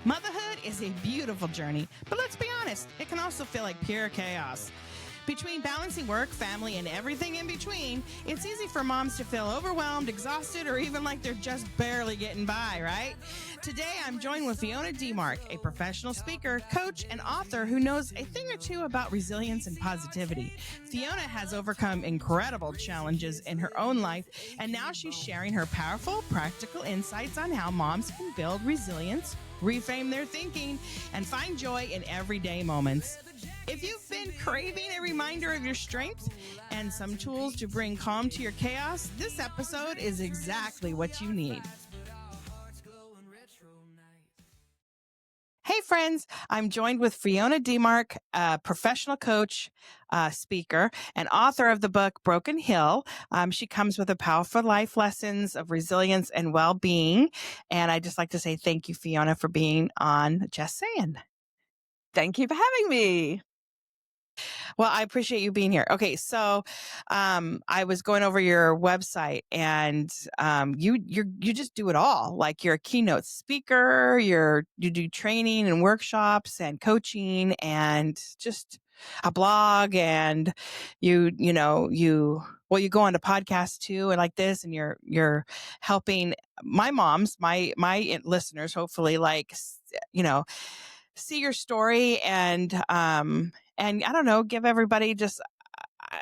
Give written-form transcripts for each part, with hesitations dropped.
Motherhood is a beautiful journey, but let's be honest, it can also feel like pure chaos. Between balancing work, family, and everything in between, it's easy for moms to feel overwhelmed, exhausted, or even like they're just barely getting by, right? Today, I'm joined with Fiona Demark, a professional speaker, coach, and author who knows a thing or two about resilience and positivity. Fiona has overcome incredible challenges in her own life, and now she's sharing her powerful, practical insights on how moms can build resilience, reframe their thinking, and find joy in everyday moments. If you've been craving a reminder of your strength and some tools to bring calm to your chaos, this episode is exactly what you need. Hey friends, I'm joined with Fiona Demark, a professional coach, speaker, and author of the book Broken Hill. She comes with a powerful life lessons of resilience and well-being. And I'd just like to say thank you, Fiona, for being on Jess Saying. Thank you for having me. Well, I appreciate you being here. Okay, so I was going over your website, and you just do it all. Like you're a keynote speaker, you do training and workshops and coaching, and just a blog, and you go on to podcasts too, and like this, and you're helping my moms, my listeners, hopefully, like see your story and I don't know, give everybody just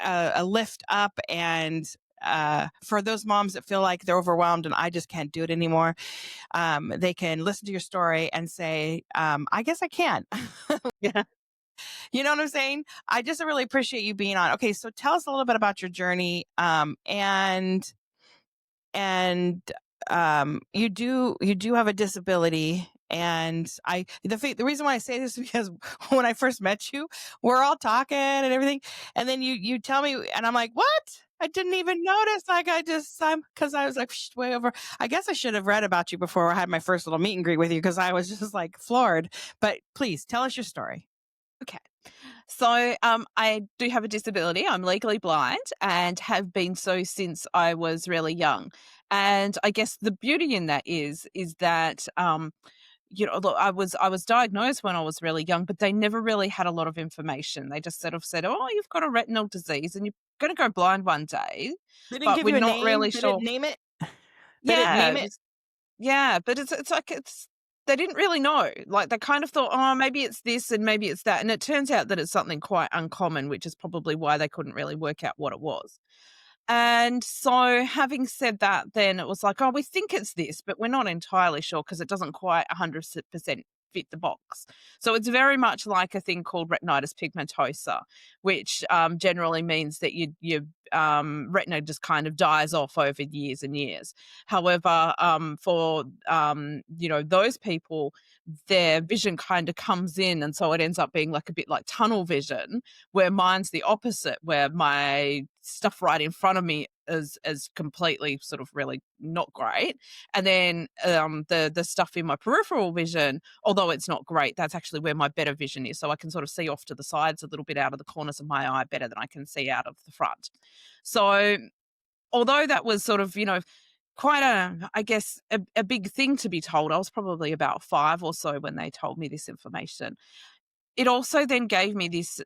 a lift up and for those moms that feel like they're overwhelmed and I just can't do it anymore, they can listen to your story and say, I guess I can. Yeah. You know what I'm saying? I just really appreciate you being on. Okay, so tell us a little bit about your journey, and you do have a disability, and the reason why I say this is because when I first met you, we're all talking and everything, and then you tell me, and I'm like, what? I didn't even notice. Like because I was like way over. I guess I should have read about you before I had my first little meet and greet with you, because I was just like floored. But please tell us your story. Okay. So I do have a disability. I'm legally blind and have been so since I was really young. And I guess the beauty in that is that look, I was diagnosed when I was really young, but they never really had a lot of information. They just sort of said, "Oh, you've got a retinal disease and you're going to go blind one day," They didn't but give we're you a not name. really They sure. didn't name it. They didn't Yeah, name it. Yeah, but it's like they didn't really know. Like they kind of thought, oh, maybe it's this and maybe it's that. And it turns out that it's something quite uncommon, which is probably why they couldn't really work out what it was. And so having said that, then it was like, oh, we think it's this, but we're not entirely sure because it doesn't quite 100% fit the box. So it's very much like a thing called retinitis pigmentosa, which generally means that your retina just kind of dies off over years and years. However, for those people, their vision kind of comes in, and so it ends up being like a bit like tunnel vision, where mine's the opposite, where my stuff right in front of me is completely sort of really not great. And then the stuff in my peripheral vision, although it's not great, that's actually where my better vision is. So I can sort of see off to the sides a little bit out of the corners of my eye better than I can see out of the front. So although that was sort of, quite I guess, a big thing to be told, I was probably about 5 or so when they told me this information. It also then gave me this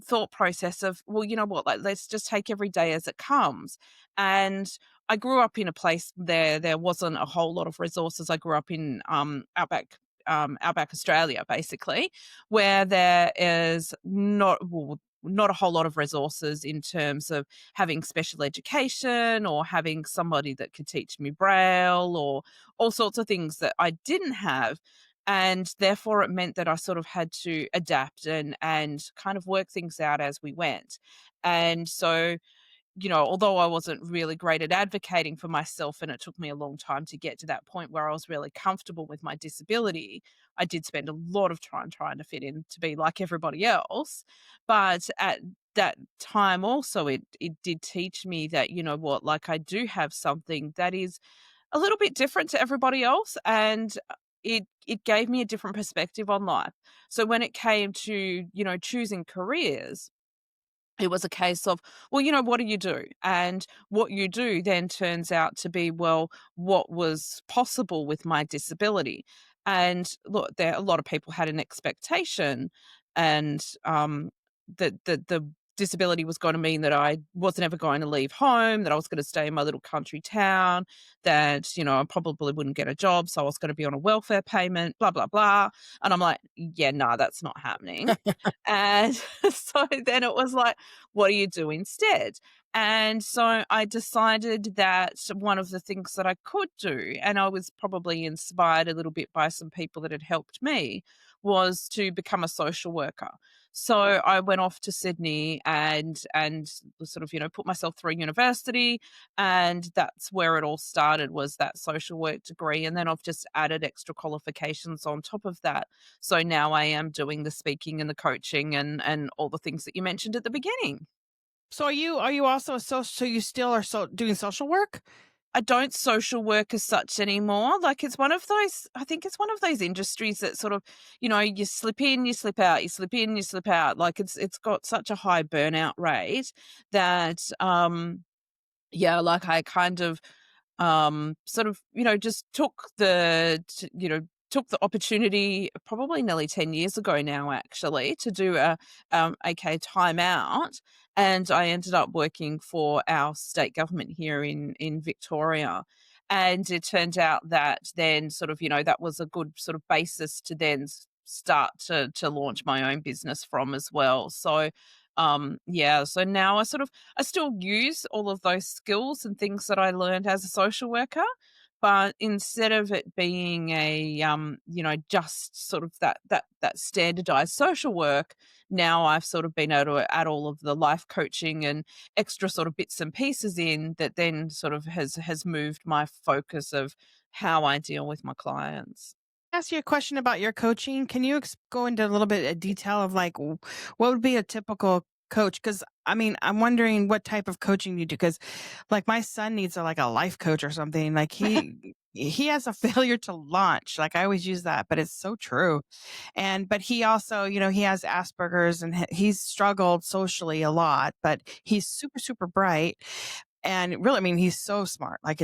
thought process of, well, you know what, like, let's just take every day as it comes. And I grew up in a place there wasn't a whole lot of resources. I grew up in outback Australia, basically, where there is not a whole lot of resources in terms of having special education or having somebody that could teach me Braille or all sorts of things that I didn't have. And therefore, it meant that I sort of had to adapt and kind of work things out as we went. And so, although I wasn't really great at advocating for myself and it took me a long time to get to that point where I was really comfortable with my disability, I did spend a lot of time trying to fit in to be like everybody else. But at that time also, it did teach me that, you know what, like I do have something that is a little bit different to everybody else, and it gave me a different perspective on life. So when it came to, choosing careers, it was a case of, well, you know, what do you do? And what you do then turns out to be, well, what was possible with my disability. And look, there a lot of people had an expectation, and the disability was going to mean that I wasn't ever going to leave home, that I was going to stay in my little country town, that I probably wouldn't get a job, so I was going to be on a welfare payment, blah blah blah. And I'm like, yeah, no, that's not happening. And so then it was like, what do you do instead? And so I decided that one of the things that I could do, and I was probably inspired a little bit by some people that had helped me, was to become a social worker. So I went off to Sydney and sort of, put myself through university, and that's where it all started, was that social work degree. And then I've just added extra qualifications on top of that. So now I am doing the speaking and the coaching and all the things that you mentioned at the beginning. So are you also a social? So you still are doing social work? I don't social work as such anymore. Like, it's one of those, I think it's one of those industries that sort of, you slip in, you slip out, you slip in, you slip out. Like, it's got such a high burnout rate that yeah, like I kind of sort of, just took the opportunity probably nearly 10 years ago now, actually, to do a time out. And I ended up working for our state government here in Victoria. And it turned out that then sort of, that was a good sort of basis to then start to launch my own business from as well. So yeah, so now I still use all of those skills and things that I learned as a social worker, but instead of it being just sort of that standardized social work, now I've sort of been able to add all of the life coaching and extra sort of bits and pieces in that then sort of has moved my focus of how I deal with my clients. Ask you a question about your coaching. Can you go into a little bit of detail of like what would be a typical coach? Because I mean, I'm wondering what type of coaching you do. Because like my son needs like a life coach or something. Like he has a failure to launch. Like I always use that, but it's so true. And but he also, he has Asperger's and he's struggled socially a lot. But he's super bright, and really, I mean, he's so smart. Like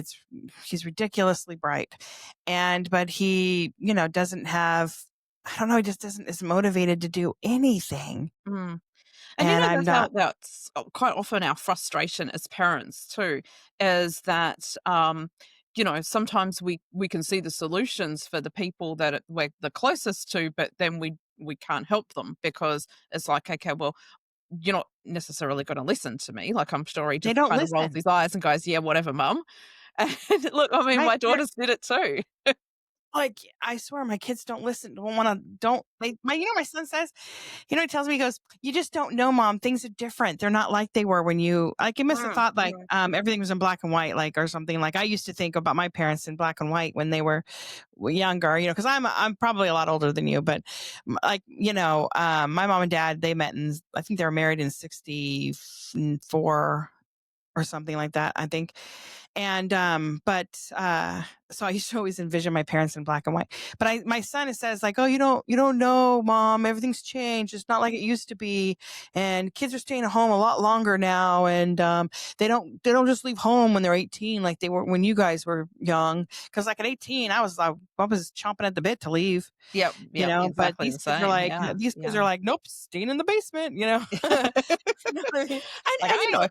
he's ridiculously bright. And, but he, doesn't have, I don't know, he just isn't motivated to do anything. Mm. And And I'm not, that's quite often our frustration as parents too, is that sometimes we can see the solutions for the people that we're the closest to, but then we can't help them because it's like, okay, well, you're not necessarily going to listen to me. Like, I'm sure he they just don't kind of rolls listen. his eyes and goes, yeah, whatever, mum. And look, I mean, Right. my daughters did it too. Like, I swear my kids don't listen, don't wanna don't they my my son says, he tells me, he goes, "You just don't know, mom, things are different. They're not like they were when you," like, he must have Mm, thought, like, mm. everything was in black and white, like, or something, like, I used to think about my parents in black and white when they were younger, because 'cause I'm probably a lot older than you, but, like, my mom and dad, they met in I think they were married in 64 or something like that, I think. And so I used to always envision my parents in black and white. But my son says like, "Oh, you don't know, mom. Everything's changed. It's not like it used to be, and kids are staying at home a lot longer now, and they don't just leave home when they're 18 like they were when you guys were young. Because like at 18, I was chomping at the bit to leave, Yep, yep, But exactly the same. Yeah, these kids yeah. are like, nope, staying in the basement, You know what I mean? Like And I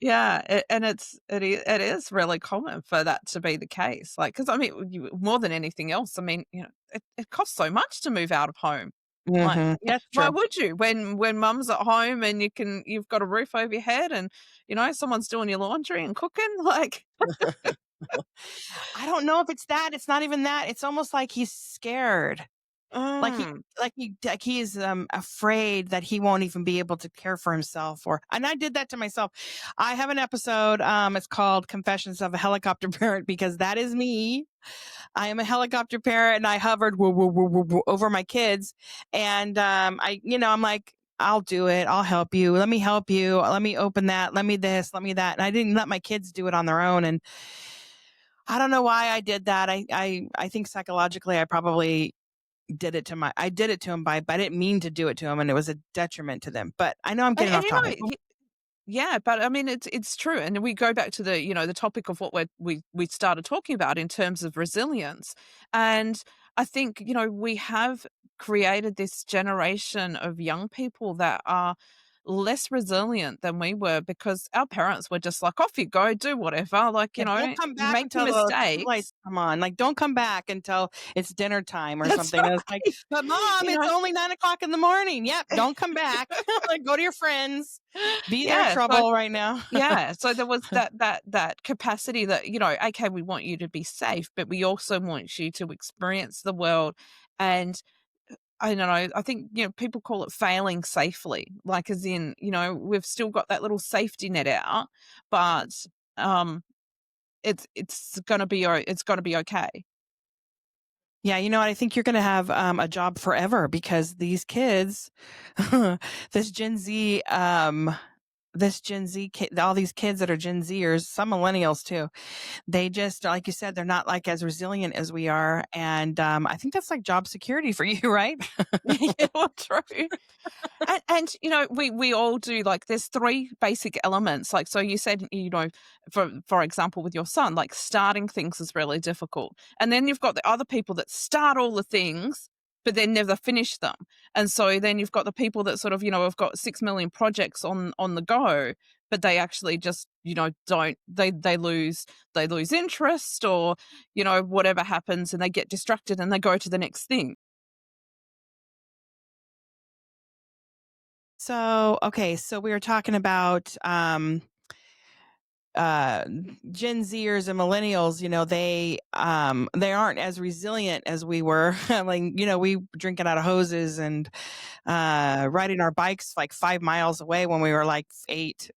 yeah, and it is really common for that to be the case. Like, because I mean, more than anything else, I mean, it costs so much to move out of home. Like, Mhm, that's why true. would you when mum's at home and you've got a roof over your head and someone's doing your laundry and cooking? Like, I don't know if it's that. It's not even that. It's almost like he's scared. Like he mm, like he is afraid that he won't even be able to care for himself, and I did that to myself. I have an episode, it's called Confessions of a Helicopter Parent, because that is me. I am a helicopter parent, and I hovered woo, woo, woo, woo, woo, over my kids. And I'm like, I'll do it. I'll help you. Let me help you. Let me open that. Let me this. Let me that. And I didn't let my kids do it on their own. And I don't know why I did that. I think psychologically, I probably I did it to him but I didn't mean to do it to him, and it was a detriment to them. But I know I'm getting And off you topic. know, yeah, but I mean, it's true, and we go back to the the topic of what we started talking about in terms of resilience, and I think we have created this generation of young people that are less resilient than we were because our parents were just like, off you go, do whatever, like Yeah, don't come you back make your until the lights mistakes. come on. Like, don't come back until it's dinner time or That's something. And it's like, right. but mom, you it's know, only 9 o'clock in the morning. Yep, don't come back. Like, go to your friends. Be their yeah. So trouble right now. yeah, so there was that capacity that, okay, we want you to be safe, but we also want you to experience the world. And I don't know, I think, people call it failing safely, like as in, we've still got that little safety net out, but um it's gonna be okay. Yeah, you know what? I think you're going to have a job forever because these kids, this Gen Z, all these kids that are Gen Zers, some millennials too, they just, like you said, they're not like as resilient as we are. And I think that's like job security for you, right? Yeah, well, true. And we all do, like, there's 3 basic elements, like, so you said, for example, with your son, like, starting things is really difficult, and then you've got the other people that start all the things, but then never finish them, and so then you've got the people that sort of, have got 6 million projects on the go, but they actually just, don't they lose interest or, whatever happens, and they get distracted and they go to the next thing. So, okay, so we were talking about uh Gen Zers and millennials, they aren't as resilient as we were. Like, we drinking out of hoses and riding our bikes like 5 miles away when we were like 8,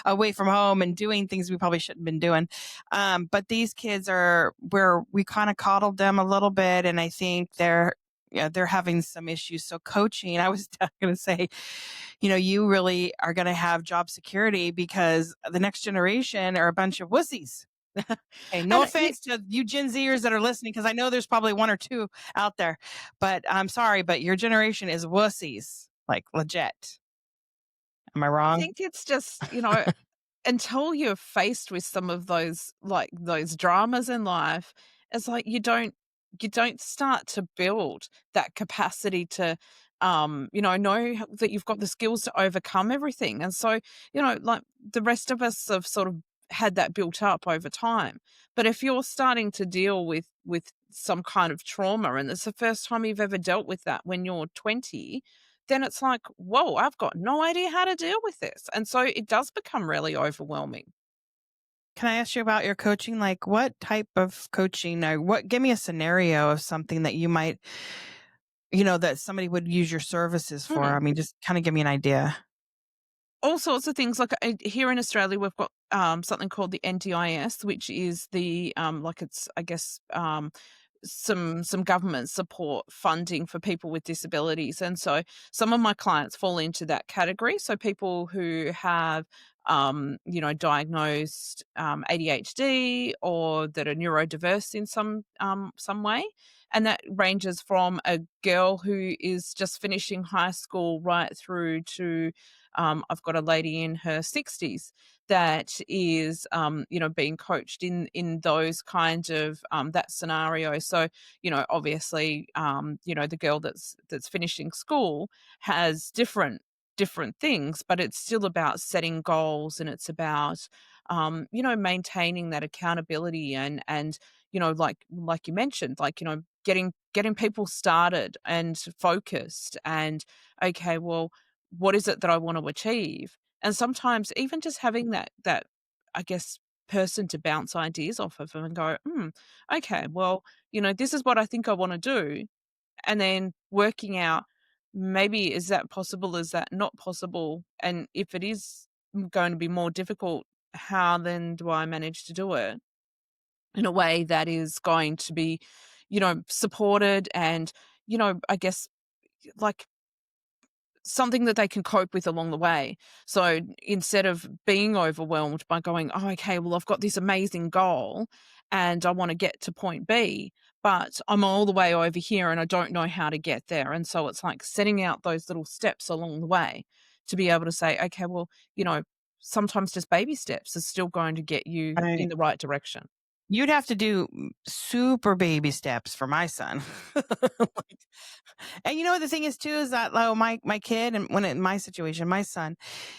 away from home and doing things we probably shouldn't have been doing. But these kids are where we kind of coddled them a little bit, and I think they're having some issues. So coaching, I was going to say, you really are going to have job security because the next generation are a bunch of wussies. Hey, no And y offense to you Gen Zers that are listening, because I know there's probably one or two out there, but I'm sorry, but your generation is wussies, like legit. Am I I wrong? think it's just, until you're faced with some of those, like, those dramas in life, it's like you don't start to build that capacity to, know that you've got the skills to overcome everything, and so, like, the rest of us have sort of had that built up over time, but if you're starting to deal with some kind of trauma, and it's the first time you've ever dealt with that when you're 20, then it's like, "Whoa, I've got no idea how to deal with this." And so it does become really overwhelming. Can I ask you about your coaching? Like, what type of coaching, or give me a scenario of something that you might, that somebody would use your services for? Mm. I mean, just kind of give me an idea. All sorts of things, like, here in Australia, we've got, something called the NDIS, which is the, like, it's, I guess, some government support funding for people with disabilities, and so some of my clients fall into that category. So people who have, diagnosed, ADHD or that are neurodiverse in some way, and that ranges from a girl who is just finishing high school right through to, I've got a lady in her 60s that is, being coached in those kind of, that scenario. So, obviously, the girl that's finishing school has different things, but it's still about setting goals, and it's about, maintaining that accountability, and like you mentioned, like, getting people started and focused, and okay, well, what is it that I want to achieve? And sometimes even just having that, I guess, person to bounce ideas off of and go, okay, well, this is what I think I want to do. And then working out, maybe, is that possible? Is that not possible? And if it is going to be more difficult, how then do I manage to do it in a way that is going to be, supported and, I guess, like, something that they can cope with along the way. So instead of being overwhelmed by going, "Oh, okay, well, I've got this amazing goal and I want to get to point B," but I'm all the way over here and I don't know how to get there. And so it's like setting out those little steps along the way to be able to say, okay, well, you know, sometimes just baby steps is still going to get you in Right. the right direction. You'd have to do super baby steps for my son. Like, and you know what the thing is too is that my kid and when in my situation, my son,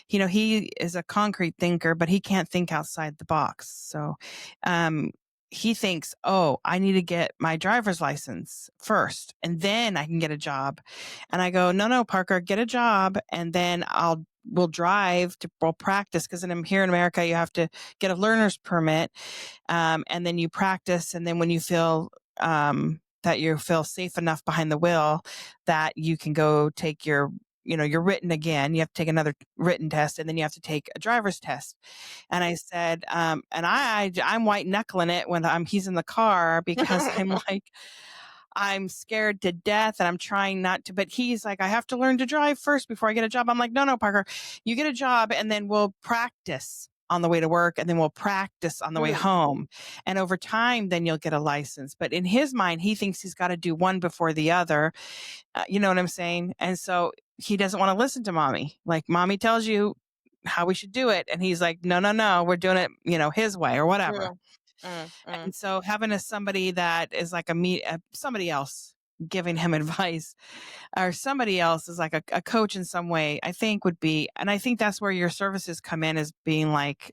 he is a concrete thinker, but he can't think outside the box. So, um, he thinks, oh, I need to get my driver's license first, and then I can get a job. And I go, no, no, Parker, get a job, and then we'll drive to we'll practice because here in America you have to get a learner's permit, and then you practice, and then when you feel that you feel safe enough behind the wheel that you can go take your written again. You have to take another written test, and then you have to take a driver's test. And I said, and I'm white knuckling it when he's in the car because I'm like, I'm scared to death and I'm trying not to, but he's like, I have to learn to drive first before I get a job. I'm like, no, no, Parker, you get a job and then we'll practice on the way to work and then we'll practice on the way Mm, home. And over time, then you'll get a license. But in his mind, he thinks he's got to do one before the other. You know what I'm saying? And so he doesn't want to listen to mommy. Like, mommy tells you how we should do it. And he's like, no, no, no, we're doing it, his way or whatever. mm, mm. And so having somebody that is like somebody else giving him advice or somebody else is like a coach in some way, I think would be, and I think that's where your services come in as being like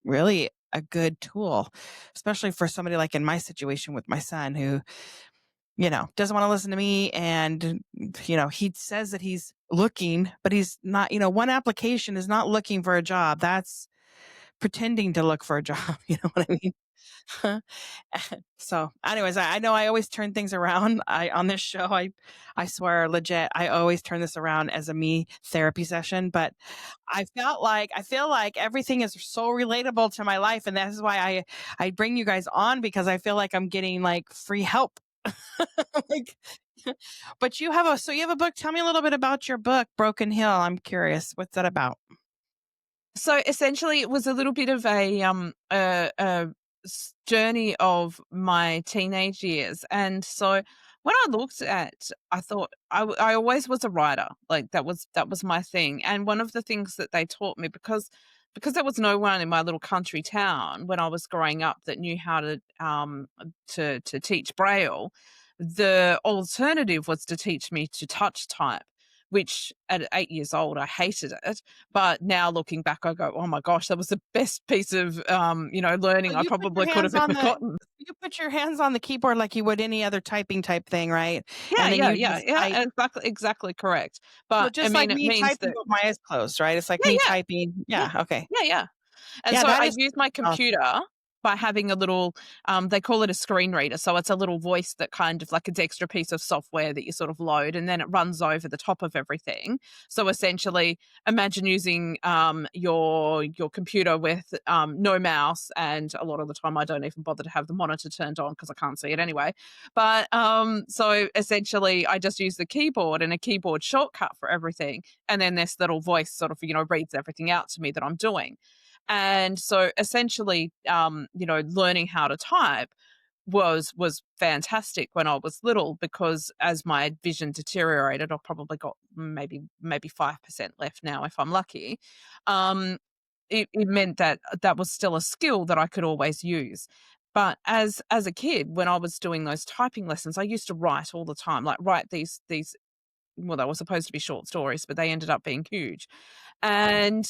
really a good tool, especially for somebody like in my situation with my son who, doesn't want to listen to me. And, he says that he's looking, but he's not, one application is not looking for a job. That's pretending to look for a job. You know what I mean? So, anyways, I know I always turn things around. On this show, I swear, legit, I always turn this around as a me therapy session. But I feel like everything is so relatable to my life, and that is why I bring you guys on because I feel like I'm getting like free help. Like, but you have a book. Tell me a little bit about your book, Broken Hill. I'm curious. What's that about? So essentially, it was a little bit of a journey of my teenage years, and so when I looked at, I thought I always was a writer, like that was my thing. And one of the things that they taught me because there was no one in my little country town when I was growing up that knew how to teach Braille, the alternative was to teach me to touch type, which at 8 years old, I hated it. But now looking back, I go, oh my gosh, that was the best piece of, So learning I probably could have ever gotten. you put your hands on the keyboard like you would any other typing type thing, right? Yeah, And then yeah, you yeah, just yeah, type. exactly correct. So But I just like mean, it me means typing that with my eyes closed, right? It's like yeah, me yeah, typing. yeah, Yeah. Okay. yeah, yeah. And Yeah, so that I is use my awesome. computer by having a little, they call it a screen reader. So it's a little voice that kind of like it's extra piece of software that you sort of load and then it runs over the top of everything. So essentially, imagine using your computer with no mouse, and a lot of the time I don't even bother to have the monitor turned on because I can't see it anyway. But so essentially, I just use the keyboard and a keyboard shortcut for everything, and then this little voice sort of reads everything out to me that I'm doing. And so essentially, learning how to type was fantastic when I was little because as my vision deteriorated, I've probably got maybe 5% left now if I'm lucky. Um, it meant that that was still a skill that I could always use. But as a kid, when I was doing those typing lessons, I used to write all the time, like write these well, they were supposed to be short stories, but they ended up being huge. And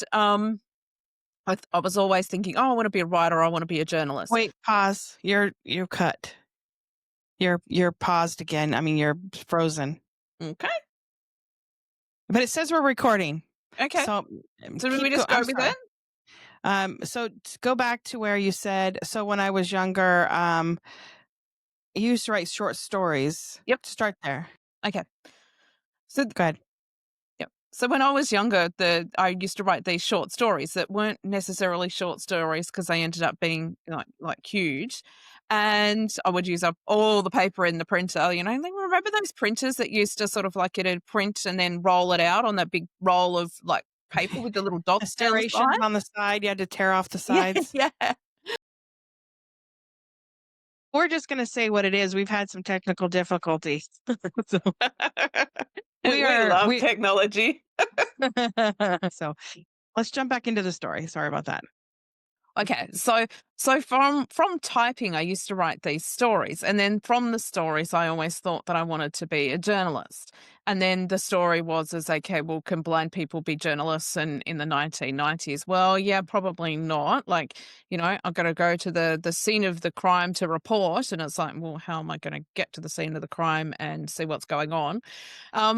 I was always thinking, "Oh, I wanna be a writer, I wanna be a journalist." Wait, pause. You're cut. You're paused again. I mean, you're frozen. Okay, But it says we're recording. okay. So So do we keep go. just go I'm with sorry. it? So go back to where you said. So when I was younger, you used to write short stories. Yep, Start there. okay. So Good. yep. So when I was younger, I used to write these short stories that weren't necessarily short stories because they ended up being like huge. And I would use up all the paper in the printer, and then remember those printers that used to sort of like it'd print and then roll it out on that big roll of like paper with the little The dots down the serrations side? on the side. You had to tear off the Yeah, sides. yeah. we're just gonna say what it is. We've had some technical difficulties. So we We are love we technology. so let's jump back into the story. Sorry about that. Okay, so from typing, I used to write these stories, and then from the stories, I always thought that I wanted to be a journalist. And then the story was, is okay, well, can blind people be journalists in the 1990s? Well, yeah, probably not. Like, I've got to go to the scene of the crime to report, and it's like, well, how am I going to get to the scene of the crime and see what's going on?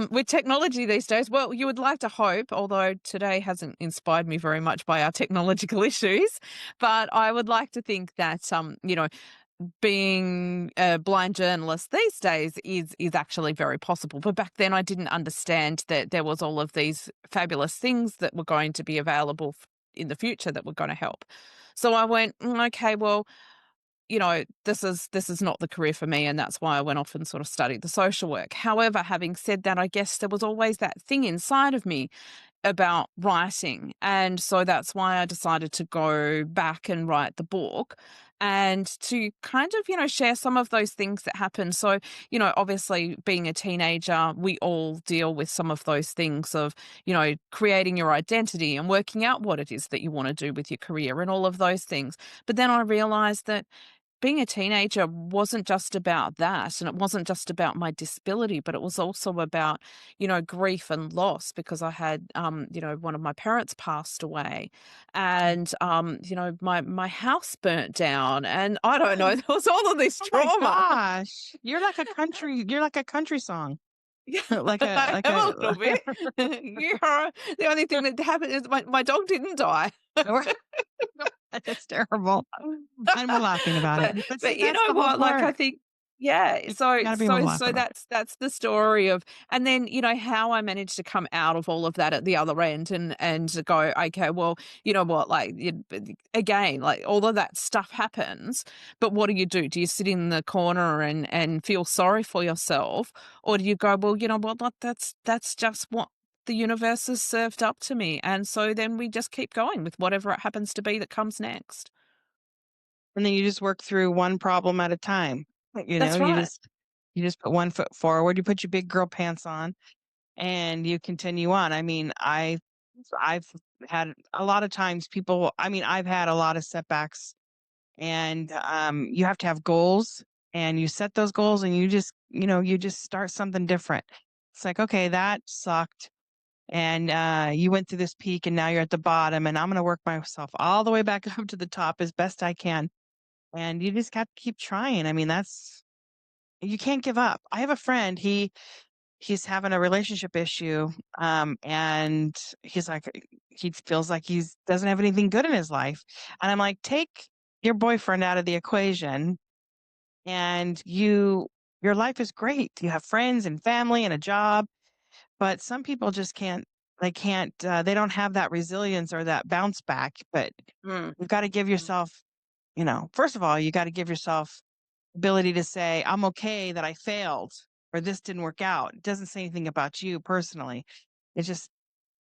With technology these days, well, you would like to hope, although today hasn't inspired me very much by our technological issues, but I would like to think that, being a blind journalist these days is actually very possible. But back then, I didn't understand that there was all of these fabulous things that were going to be available in the future that were going to help. So I went, okay, well, this is not the career for me, and that's why I went off and sort of studied the social work. However, having said that, I guess there was always that thing inside of me about writing. And so that's why I decided to go back and write the book and to kind of, share some of those things that happen. So, obviously being a teenager, we all deal with some of those things of, creating your identity and working out what it is that you want to do with your career and all of those things. But then I realized that being a teenager wasn't just about that, and it wasn't just about my disability, but it was also about, grief and loss because I had, one of my parents passed away, and my house burnt down, and I don't know, Oh, there was all of this oh my trauma. gosh. You're like a country song. Yeah, Like I am a little bit. Yeah, the only thing that happened is my dog didn't die. That's terrible. And we're laughing about it. but But see, but you that's know the whole what? Like I part. think yeah, You so gotta be able to so laugh so about it. that's the story of and then, how I managed to come out of all of that at the other end and to go, okay, well, you know what, like again, like all of that stuff happens, but what do you do? Do you sit in the corner and feel sorry for yourself? Or do you go, well, you know what, that's just what the universe has served up to me. And so then we just keep going with whatever it happens to be that comes next. And then you just work through one problem at a time. You know, That's right. you just put one foot forward, you put your big girl pants on and you continue on. I mean, I've had a lot of times I've had a lot of setbacks and you have to have goals and you set those goals and you just start something different. It's like, okay, that sucked. And you went through this peak and now you're at the bottom and I'm going to work myself all the way back up to the top as best I can. And you just got to keep trying. I mean, you can't give up. I have a friend, he's having a relationship issue, and he's like, he feels like he's doesn't have anything good in his life. And I'm like, take your boyfriend out of the equation and your life is great. You have friends and family and a job, but some people just they don't have that resilience or that bounce back. But Mm. you've got to give Mm. yourself, first of all, you got to give yourself ability to say, I'm okay that I failed or this didn't work out. It doesn't say anything about you personally. It's just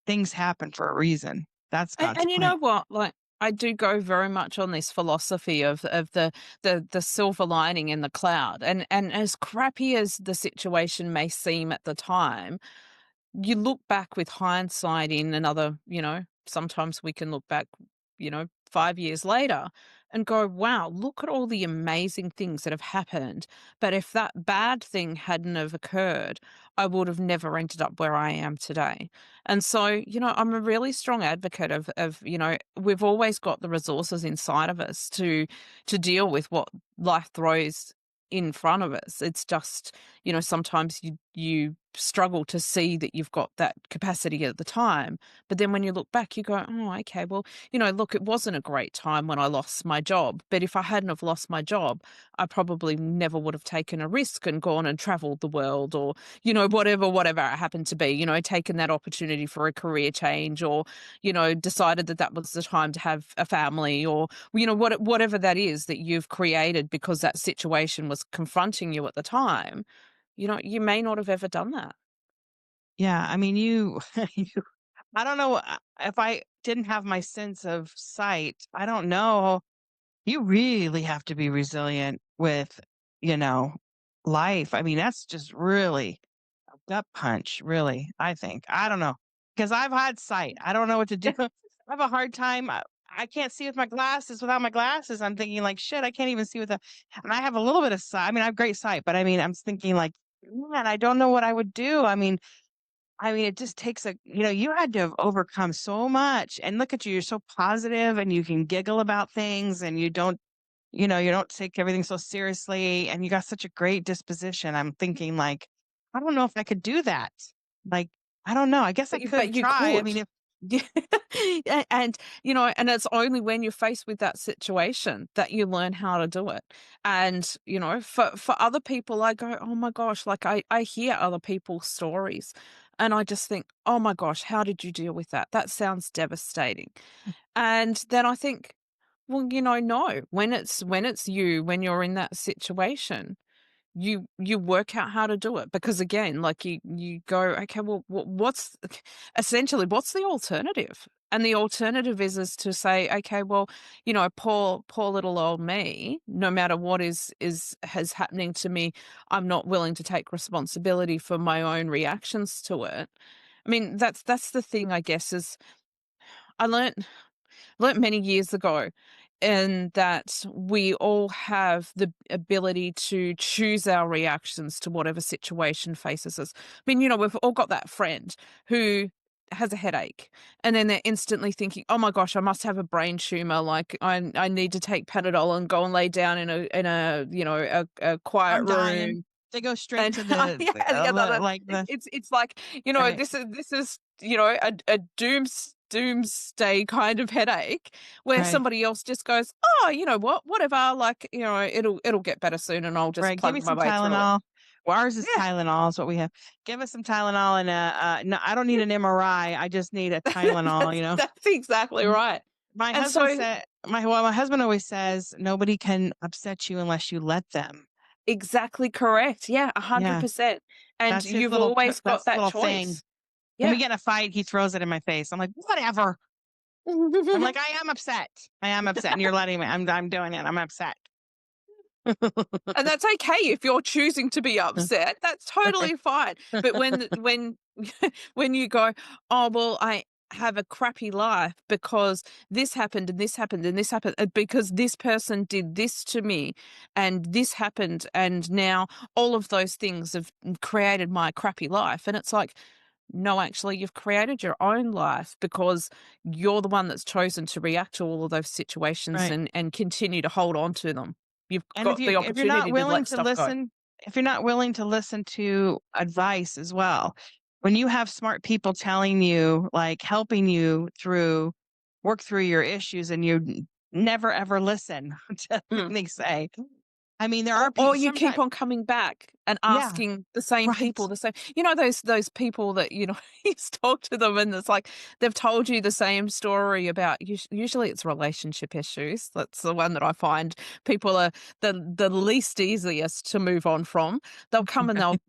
things happen for a reason. That's God's And you plan. know what? Like, I do go very much on this philosophy of the silver lining in the cloud. And as crappy as the situation may seem at the time, you look back with hindsight in another, sometimes we can look back, 5 years later and go, wow, look at all the amazing things that have happened. But if that bad thing hadn't have occurred, I would have never ended up where I am today. And so, I'm a really strong advocate of, we've always got the resources inside of us to deal with what life throws in front of us. It's just, sometimes you struggle to see that you've got that capacity at the time. But then when you look back, you go, oh, okay, well, look, it wasn't a great time when I lost my job. But if I hadn't have lost my job, I probably never would have taken a risk and gone and traveled the world or, whatever it happened to be, taken that opportunity for a career change or, decided that that was the time to have a family or, whatever that is that you've created because that situation was confronting you at the time, you may not have ever done that. Yeah. I mean, I don't know if I didn't have my sense of sight. I don't know. You really have to be resilient with, you know, life. I mean, that's just really a gut punch, really, I think. I don't know. Because I've had sight. I don't know what to do. I have a hard time. I can't see with my glasses without my glasses. I'm thinking like, shit, I can't even see with a, and I have a little bit of sight. I mean, I have great sight, but I mean, I'm thinking like, man, I don't know what I would do. I mean, it just takes you had to have overcome so much. And look at you, you're so positive and you can giggle about things and you don't take everything so seriously and you got such a great disposition. I'm thinking like, I don't know if I could do that. Like, I don't know. I guess I could But you try. I could. mean, if Yeah. And, and it's only when you're faced with that situation that you learn how to do it. And, for other people, I go, oh my gosh, like I hear other people's stories and I just think, oh my gosh, how did you deal with that? That sounds devastating. And then I think, well, no, when you're in that situation, you work out how to do it because again like you go okay well what's essentially what's the alternative, and the alternative is to say okay well poor little old me, no matter what has happening to me, I'm not willing to take responsibility for my own reactions to it. I mean that's the thing I guess is I learnt many years ago, and that we all have the ability to choose our reactions to whatever situation faces us. I mean, we've all got that friend who has a headache and then they're instantly thinking, "Oh my gosh, I must have a brain tumor. Like I need to take Panadol and go and lay down in a quiet I'm dying, room." they go straight And to the, yeah, like the, it's like, right, this is, a doomsday kind of headache where right, somebody else just goes, "Oh, you know what? Whatever, like, it'll get better soon and I'll just right. Give plug me my some way through it." Tylenol. Well, ours is Yeah. Tylenol is what we have. Give us some Tylenol and no, I don't need an MRI. I just need a Tylenol. That's exactly Mm. right. My And husband so said, my husband always says nobody can upset you unless you let them. exactly correct. Yeah, Yeah, 100%. And that's his you've always got that's the that little thing. choice. When we Yeah. get in a fight, he throws it in my face. I'm like, whatever. I'm like, I am upset. I am upset, and you're letting me. I'm doing it. I'm upset. And that's okay if you're choosing to be upset, that's totally fine. But when when you go, "Oh, well, I have a crappy life because this happened and this happened and this happened, because this person did this to me and this happened, and now all of those things have created my crappy life." And it's like, no, actually, you've created your own life because you're the one that's chosen to react to all of those situations Right. and continue to hold on to them. You've And got the opportunity to let stuff go. if you're not willing to listen to advice as well, when you have smart people telling you, like helping you work through your issues, and you never ever listen to Mm. everything they say. I mean, there are Or people you sometimes. keep on coming back and Yeah, asking the same people right. the same, those people that, you talk to them and it's like they've told you the same story about usually it's relationship issues. That's the one that I find people are the least easiest to move on from. They'll come and they'll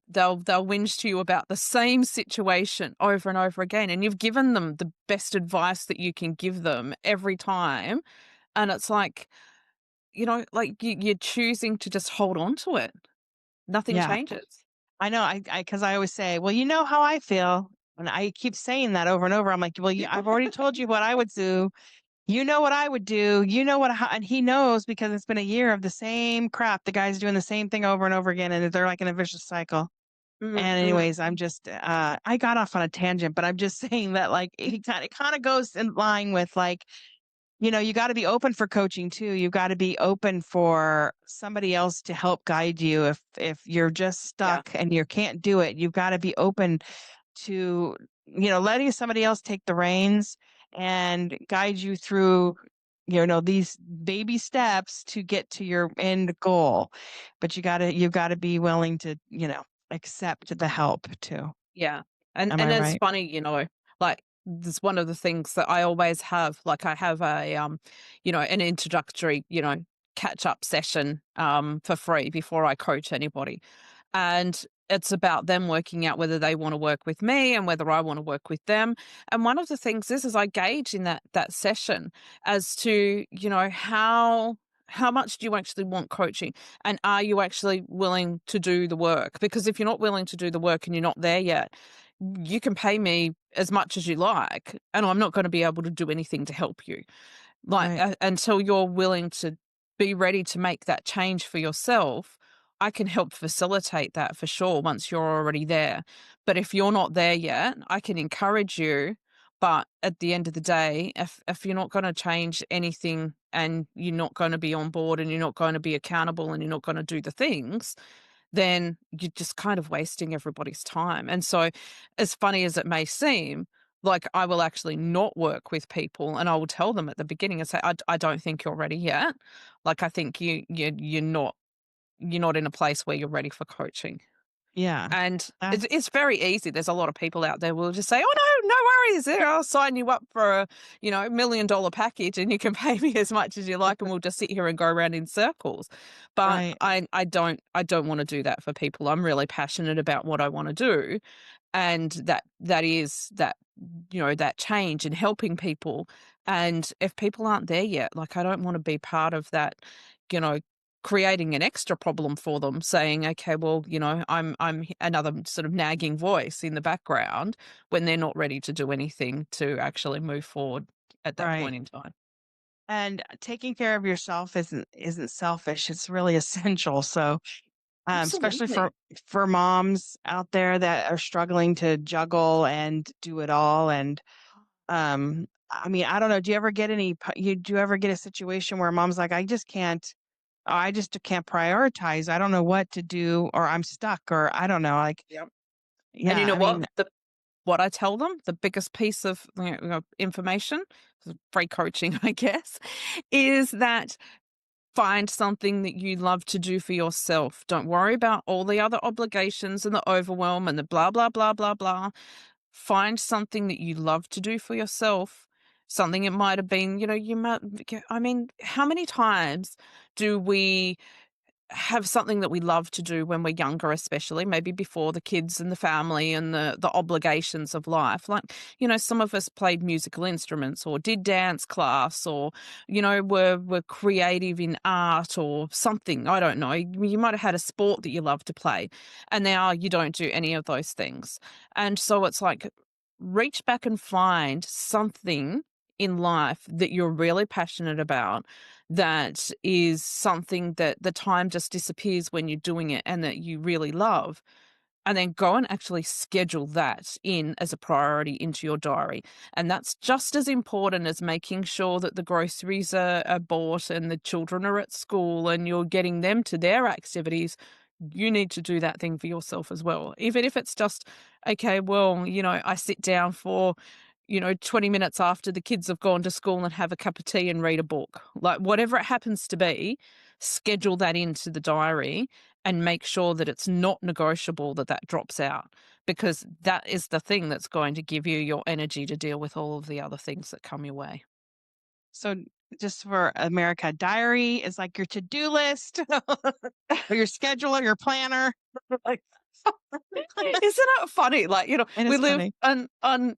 whinge to you about the same situation over and over again, and you've given them the best advice that you can give them every time, and it's like, like you're choosing to just hold on to it. Nothing Yeah, changes. I know. Because I always say, well, you know how I feel. And I keep saying that over and over. I'm like, well, I've already told you what I would do. You know what I would do. You know and he knows because it's been a year of the same crap. The guy's doing the same thing over and over again, and they're like in a vicious cycle. Mm, And mm. anyways, I'm just, I got off on a tangent, but I'm just saying that like it kind of goes in line with like, you got to be open for coaching too. You got to be open for somebody else to help guide you. If you're just Yeah, stuck and you can't do it, you've got to be open to, letting somebody else take the reins and guide you through, these baby steps to get to your end goal. But you gotta be willing to, accept the help too. yeah. And Am and I it's right? funny, like this one of the things that I always have, like I have an introductory, catch up session for free before I coach anybody. And it's about them working out whether they want to work with me and whether I want to work with them. And one of the things is I gauge in that session as to, how how much do you actually want coaching? And are you actually willing to do the work? Because if you're not willing to do the work and you're not there yet, you can pay me as much as you like, and I'm not going to be able to do anything to help you. Like, Right. until you're willing to be ready to make that change for yourself, I can help facilitate that for sure once you're already there. But if you're not there yet, I can encourage you. But at the end of the day, if you're not going to change anything and you're not going to be on board and you're not going to be accountable and you're not going to do the things, then you're just kind of wasting everybody's time. And so, as funny as it may seem, like I will actually not work with people, and I will tell them at the beginning and say, I don't think you're ready yet. Like I think you're not in a place where you're ready for coaching. Yeah. And it's That's very easy. There's a lot of people out there will just say, "Oh no, no worries. Yeah, I'll sign you up for a, $1 million package and you can pay me as much as you like and we'll just sit here and go around in circles." But right. I don't want to do that for people. I'm really passionate about what I want to do, and that is that, that change and helping people. And if people aren't there yet, like I don't want to be part of that, you know creating an extra problem for them, saying, okay, well, another sort of nagging voice in the background when they're not ready to do anything to actually move forward at that Right. point in time. And taking care of yourself isn't selfish. It's really essential. So, especially Absolutely. for moms out there that are struggling to juggle and do it all. And I mean, I don't know. Do you ever get do you ever get a situation where mom's like, I just can't prioritize. I don't know what to do, or I'm stuck, or I don't know. Like, Yep. And yeah, you know I what? mean, What I tell them, the biggest piece of information, free coaching, I guess, is that find something that you love to do for yourself. Don't worry about all the other obligations and the overwhelm and the blah, blah, blah, blah, blah. Find something that you love to do for yourself. Something it might have been, you might, I mean, how many times do we have something that we love to do when we're younger, especially maybe before the kids and the family and the obligations of life? Like, some of us played musical instruments or did dance class, or were creative in art or something. I don't know, you might have had a sport that you love to play, and now you don't do any of those things. And so it's like, reach back and find something in life that you're really passionate about, that is something that the time just disappears when you're doing it and that you really love, and then go and actually schedule that in as a priority into your diary. And that's just as important as making sure that the groceries are bought and the children are at school and you're getting them to their activities. You need to do that thing for yourself as well. Even if it's just, okay, well, I sit down for, 20 minutes after the kids have gone to school and have a cup of tea and read a book. Like, whatever it happens to be, schedule that into the diary and make sure that it's not negotiable, that that drops out, because that is the thing that's going to give you your energy to deal with all of the other things that come your way. so just for America, diary is like your to-do list or your scheduler, your planner. Like, Isn't it funny? Like, it we is live funny. on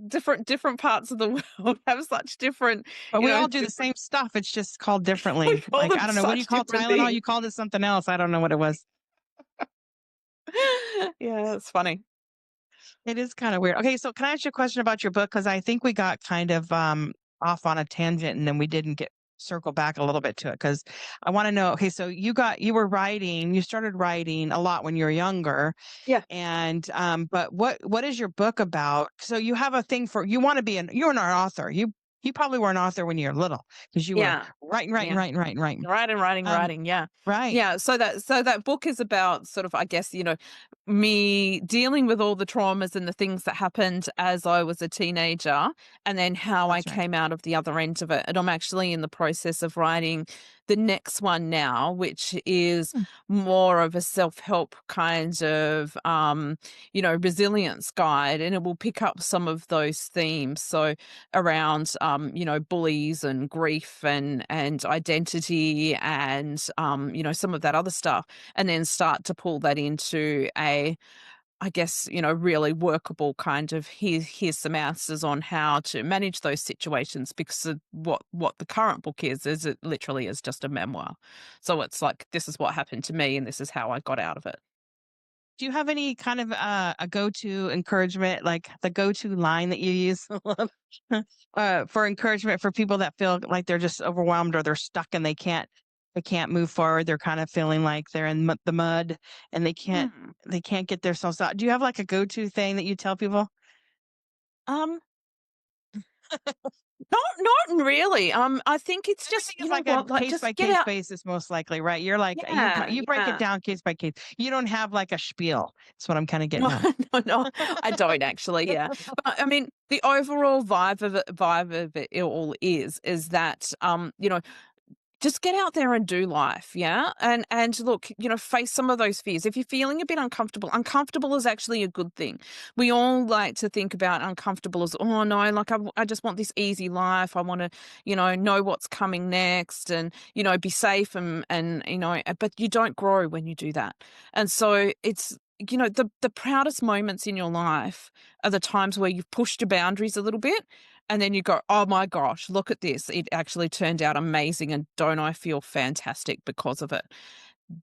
different parts of the world, have such different, But we all do the different, same stuff. It's just called we differently. call Like, them I don't know. What do you such call different Tylenol? things. You called it something else. I don't know what it was. Yeah, it's funny. It is kind of weird. Okay, so can I ask you a question about your book? Because I think we got kind of off on a tangent and then we didn't get circle back a little bit to it because I want to know. Okay, so you started writing a lot when you were younger, Yeah. and but what is your book about? So you have a thing for you want to be you're an author. You probably were an author when you were little because you were Yeah. writing, writing, Yeah. writing, writing, writing. Writing, writing, Um, writing, yeah. right. Yeah, so that book is about sort of, I guess, me dealing with all the traumas and the things that happened as I was a teenager, and then how I That's right. came out of the other end of it. And I'm actually in the process of writing the next one now, which is Hmm. more of a self-help kind of resilience guide, and it will pick up some of those themes. So around bullies and grief and identity and some of that other stuff, and then start to pull that into I guess, really workable kind of here's some answers on how to manage those situations because of what the current book is it literally is just a memoir. So it's like this is what happened to me and this is how I got out of it. Do you have any kind of a go-to encouragement, like the go-to line that you use for encouragement for people that feel like they're just overwhelmed or they're stuck and they can't move forward. They're kind of feeling like they're in the mud and Hmm. they can't get themselves out. Do you have like a go-to thing that you tell people? Um, not really. I think it's just, Everything is you know like a what, like case just by get case out. basis, most likely, right? You're like Yeah, you break it yeah. down case by case. You don't have like a spiel. That's what I'm kind of No, getting at. no, I don't actually, yeah. But I mean, the overall vibe of it all is that, just get out there and do life, yeah? And look, face some of those fears. If you're feeling a bit uncomfortable, uncomfortable is actually a good thing. We all like to think about uncomfortable as, oh no, like I just want this easy life. I want to, know what's coming next and, be safe and but you don't grow when you do that. And so it's the proudest moments in your life are the times where you've pushed your boundaries a little bit and then you go, "Oh my gosh, look at this. It actually turned out amazing, and don't I feel fantastic because of it?"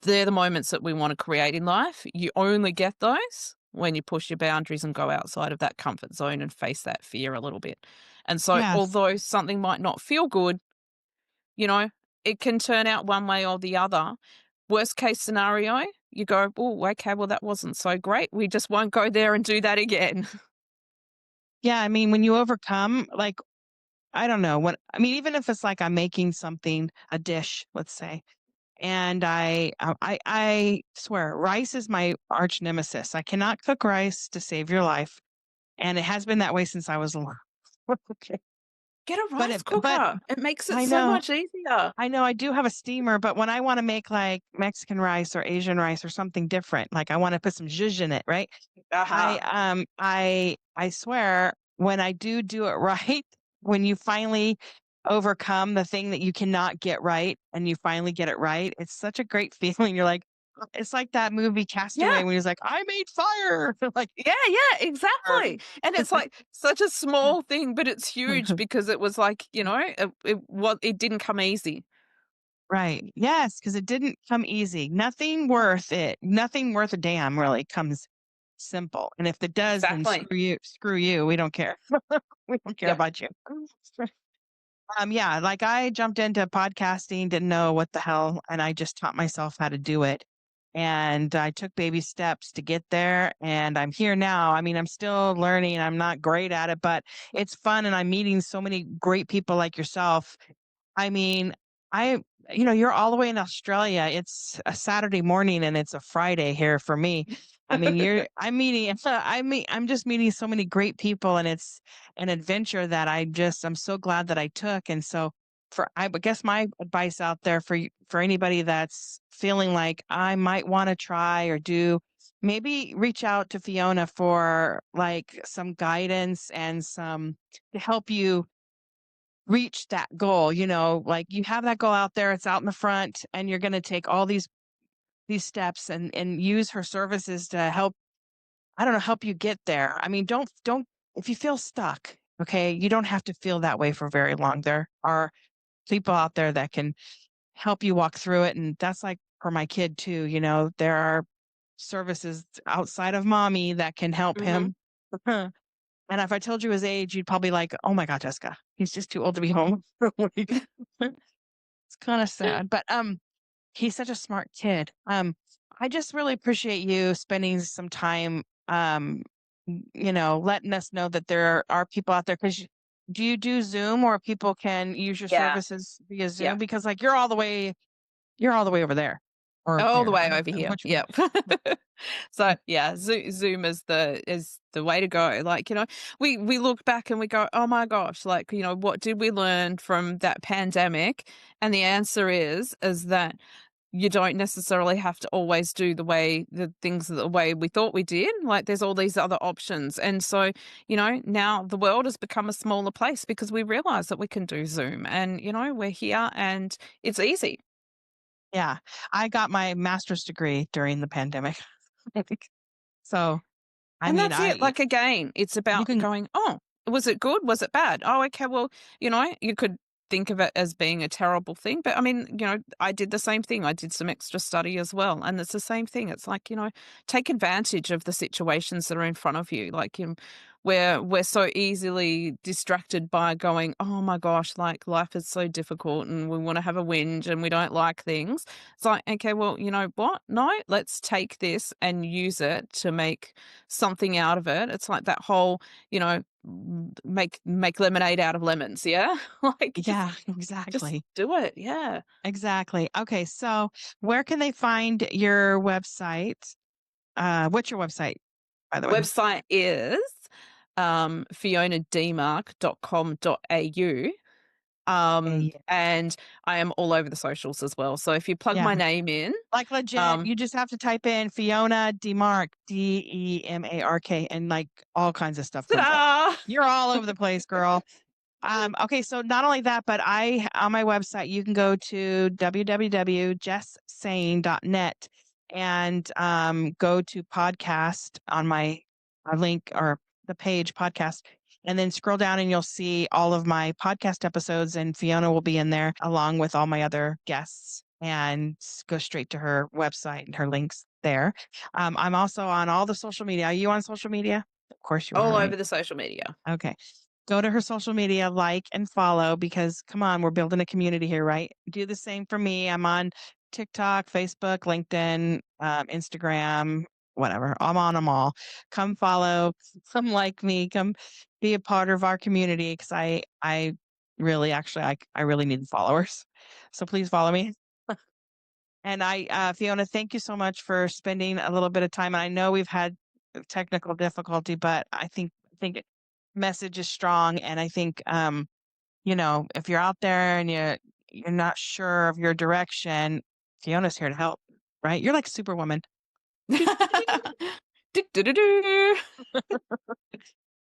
They're the moments that we want to create in life. You only get those when you push your boundaries and go outside of that comfort zone and face that fear a little bit. And so, Yes. although something might not feel good, you know, it can turn out one way or the other. Worst case scenario, you go, "Oh, okay, well, that wasn't so great. We just won't go there and do that again." Yeah, I mean, when you overcome, like, I don't know what I mean, even if it's like I'm making something, a dish, let's say, and I swear rice is my arch nemesis. I cannot cook rice to save your life, and it has been that way since I was little. Okay. Get a But rice but cooker. It makes it I so know much easier. I know I do have a steamer, but when I want to make like Mexican rice or Asian rice or something different, like I want to put some zhuzh in it, right? Uh-huh. I swear when I do it right, when you finally overcome the thing that you cannot get right and you finally get it right, it's such a great feeling. You're like, it's like that movie Castaway Yeah. when he's like, I made fire. Like, Yeah, yeah, or- exactly. And it's like such a small thing, but it's huge because it was like, it didn't come easy. right. Yes, because it didn't come easy. Nothing worth it. Nothing worth a damn really comes simple. And if it does, then Exactly. screw you. Screw you. We don't care. We don't care Yep. about you. Yeah, like I jumped into podcasting, didn't know what the hell, and I just taught myself how to do it. And I took baby steps to get there, and I'm here now. I mean, I'm still learning. I'm not great at it, but it's fun, and I'm meeting so many great people like yourself. I mean, I you're all the way in Australia. It's a Saturday morning and it's a Friday here for me. I mean, I'm meeting I'm just meeting so many great people and it's an adventure that I'm so glad that I took. And so I would guess my advice out there for anybody that's feeling like I might want to try or do, maybe reach out to Fiona for like some guidance and some to help you reach that goal, like you have that goal out there, it's out in the front and you're going to take all these steps and use her services to help, I don't know, help you get there. I mean, don't if you feel stuck, okay, you don't have to feel that way for very long. There are people out there that can help you walk through it and that's like for my kid too, there are services outside of mommy that can help Mhm. him. And if I told you his age, you'd probably like, "Oh my god, Jessica, he's just too old to be home." Like, it's kinda sad, but, he's such a smart kid. I just really appreciate you spending some time, letting us know that there are people out there. Because do you do Zoom or people can use your Yeah, services via yeah. Zoom? Because, like, you're all the way over there or All the there. way I don't over know here. which way. Yep. So, yeah, Zoom is the way to go. Like, we look back and we go, "Oh my gosh," like, what did we learn from that pandemic? And the answer is that you don't necessarily have to always do the way we thought we did. Like, there's all these other options. And so, now the world has become a smaller place because we realize that we can do Zoom and, we're here and it's easy. Yeah. I got my master's degree during the pandemic. So I And mean, that's it. Like, again, it's you about can, going, "Oh, was it good? Was it bad? Oh, okay, well, you could think of it as being a terrible thing, but I mean, I did the same thing. I did some extra study as well, and it's the same thing. It's like, take advantage of the situations that are in front of you. Like, we're so easily distracted by going, "Oh my gosh, like life is so difficult and we want to have a whinge and we don't like things." It's like, okay, well, you know what? No, let's take this and use it to make something out of it. It's like that whole, make lemonade out of lemons, yeah? Like, yeah, just exactly. do it, yeah. Exactly. Okay. So where can they find your website? What's your website, by the way? Website is, fionademark.com.au, Yeah. and I am all over the socials as well. So if you plug Yeah. my name in, Like legit, um you just have to type in Fiona Demark, Demark, and like all kinds of stuff comes up. ta-da! You're all over the place, girl. Okay, so not only that, but on my website, you can go to www.jesssaying.net and go to podcast on my link or the page podcast, and then scroll down and you'll see all of my podcast episodes, and Fiona will be in there along with all my other guests. And go straight to her website and her links there. I'm also on all the social media. Are you on social media? Of course you are, All right? over the social media. Okay. Go to her social media, like and follow because come on, we're building a community here, right? Do the same for me. I'm on TikTok, Facebook, LinkedIn, Instagram, whatever. I'm on them all. Come follow, come like me, come be a part of our community because I really actually I really need followers. So please follow me. And Fiona, thank you so much for spending a little bit of time. And I know we've had technical difficulty, but I think message is strong. And I think, if you're out there and you're not sure of your direction, Fiona's here to help, right? You're like Superwoman. Do-do-do-do.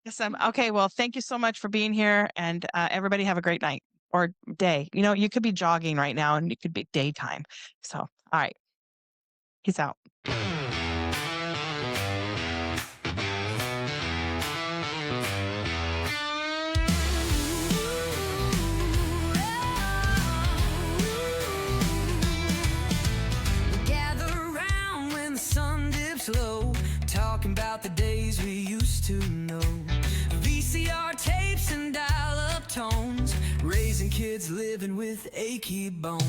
Yes, okay. Well, thank you so much for being here, and everybody have a great night or day. You could be jogging right now, and it could be daytime. So, all right, peace out. Gather around when the sun dips low, talking about the days we used to know. VCR tapes and dial-up tones, raising kids living with achy bones.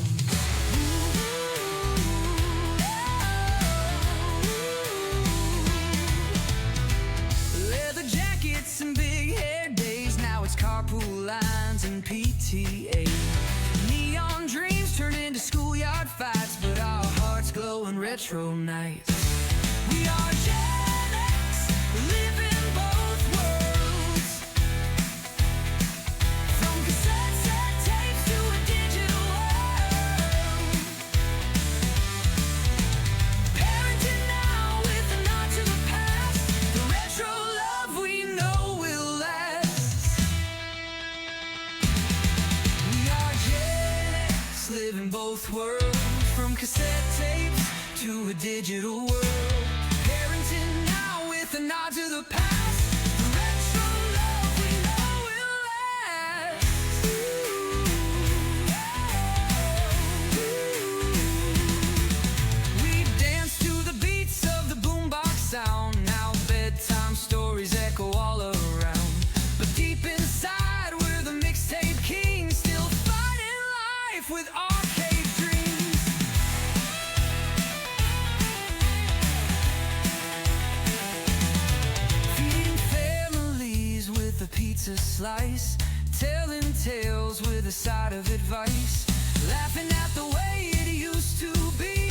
Leather jackets and big hair days, now it's carpool lines and PTA. Neon dreams turn into schoolyard fights, but our hearts glow in retro nights. We are Gen X, living both worlds. From cassette set tapes to a digital world. Parenting now with a nod to the past. The retro love we know will last. We are Gen X, living both worlds. From cassette tapes to a digital world. Parenting now with a nod to the past. The retro love we know will last. We dance to the beats of the boombox sound. Now bedtime stories echo all around. But deep inside we're the mixtape kings, still fighting life with arcade dreams. Feeding families with a pizza slice, telling tales with a side of advice, laughing at the way it used to be.